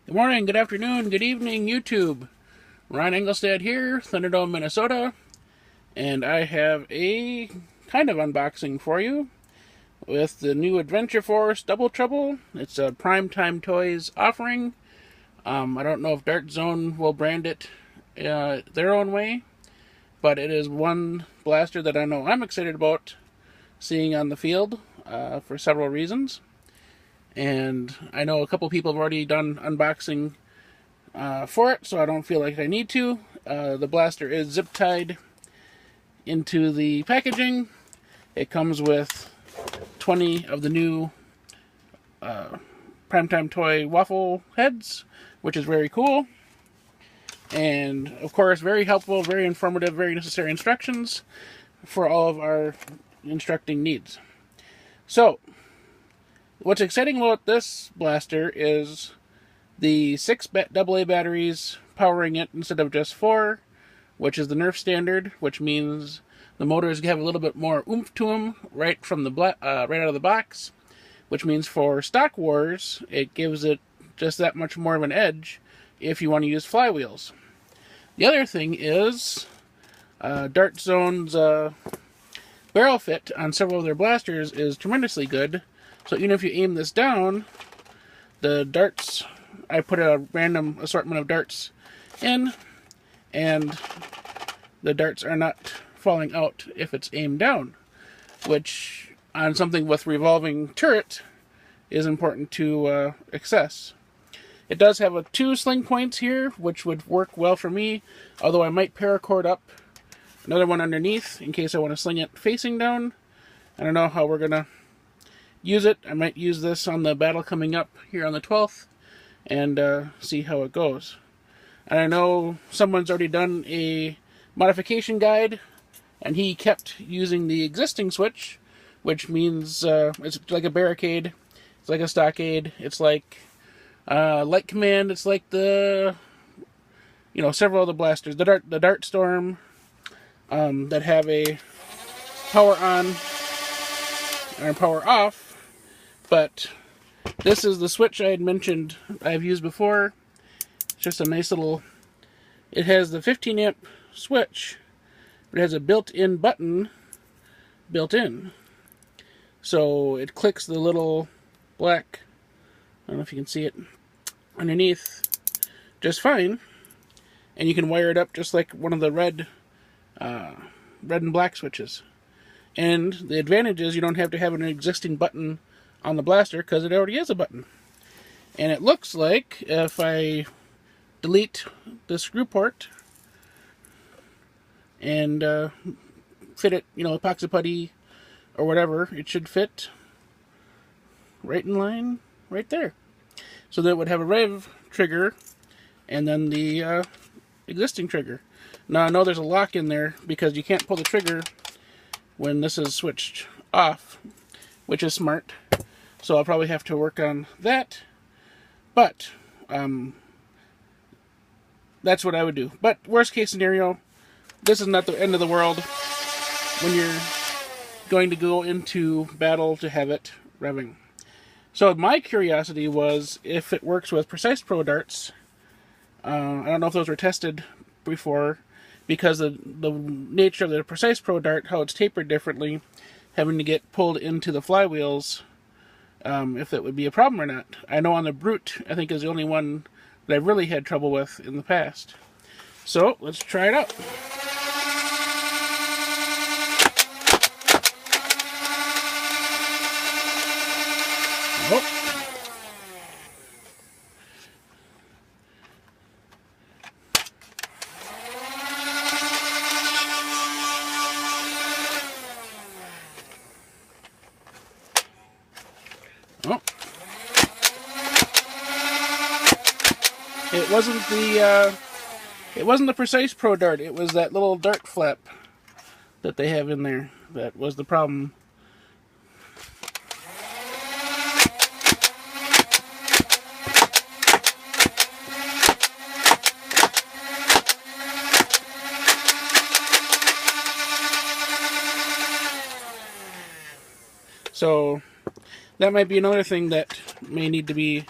Good morning, good afternoon, good evening, YouTube. Ron Engelstad here, Thunderdome, Minnesota, and I have a kind of unboxing for you with the new Adventure Force Double Trouble. It's a Primetime Toys offering. I don't know if Dart Zone will brand it their own way, but it is one blaster that I know I'm excited about seeing on the field for several reasons. And I know a couple people have already done unboxing for it, so I don't feel like I need to. The blaster is zip tied into the packaging. It comes with 20 of the new Primetime Toy waffle heads, which is very cool. And of course, very helpful, very informative, very necessary instructions for all of our instructing needs. So, what's exciting about this blaster is the 6 AA batteries powering it instead of just 4, which is the Nerf standard, which means the motors have a little bit more oomph to them right from the right out of the box, which means for Stock Wars, it gives it just that much more of an edge if you want to use flywheels. The other thing is Dart Zone's barrel fit on several of their blasters is tremendously good. So even if you aim this down, the darts, I put a random assortment of darts in, and the darts are not falling out if it's aimed down, which on something with revolving turret is important to access. It does have 2 sling points here, which would work well for me, although I might paracord up another one underneath in case I want to sling it facing down. I don't know how we're going to use it. I might use this on the battle coming up here on the 12th and see how it goes. And I know someone's already done a modification guide, and he kept using the existing switch, which means it's like a barricade, it's like a stockade, it's like Light Command, it's like the, several of the blasters, the Dart Storm, that have a power on or power off. But this is the switch I had mentioned I've used before. It's just a nice little, it has the 15 amp switch, but it has a built-in button built in. So it clicks the little black, I don't know if you can see it, underneath just fine. And you can wire it up just like one of the red and black switches. And the advantage is you don't have to have an existing button on the blaster because it already has a button. And it looks like if I delete the screw port and fit it, epoxy putty or whatever, it should fit right in line right there. So that it would have a rev trigger and then the existing trigger. Now I know there's a lock in there because you can't pull the trigger when this is switched off, which is smart. So I'll probably have to work on that. But that's what I would do. But worst case scenario, this is not the end of the world when you're going to go into battle to have it revving. So my curiosity was if it works with Precise Pro darts. I don't know if those were tested before, because the nature of the Precise Pro dart, how it's tapered differently, having to get pulled into the flywheels, if that would be a problem or not. I know on the Brute, I think is the only one that I've really had trouble with in the past. So let's try it out. Oh. Oh. It wasn't the Precise Pro dart. It was that little dart flap that they have in there that was the problem. So that might be another thing that may need to be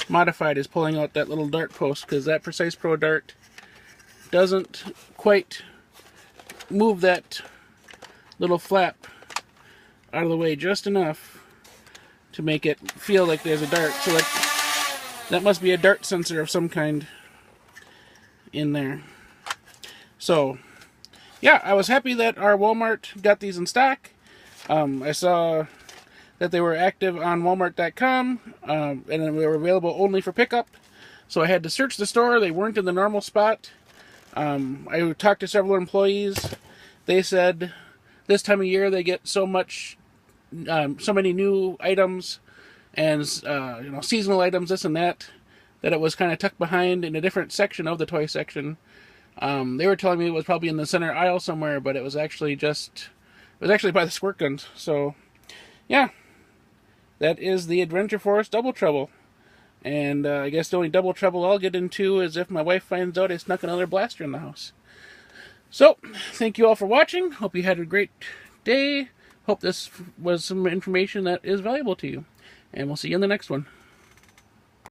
modified is pulling out that little dart post, because that Precise Pro dart doesn't quite move that little flap out of the way just enough to make it feel like there's a dart. So that must be a dart sensor of some kind in there. So yeah, I was happy that our Walmart got these in stock. I saw that they were active on Walmart.com, and they were available only for pickup. So I had to search the store. They weren't in the normal spot. I talked to several employees. They said this time of year they get so many new items and seasonal items, this and that it was kind of tucked behind in a different section of the toy section. They were telling me it was probably in the center aisle somewhere, but it was actually by the squirt guns. So yeah, that is the Adventure Force Double Trouble. And I guess the only double trouble I'll get into is if my wife finds out I snuck another blaster in the house. So, thank you all for watching. Hope you had a great day. Hope this was some information that is valuable to you. And we'll see you in the next one.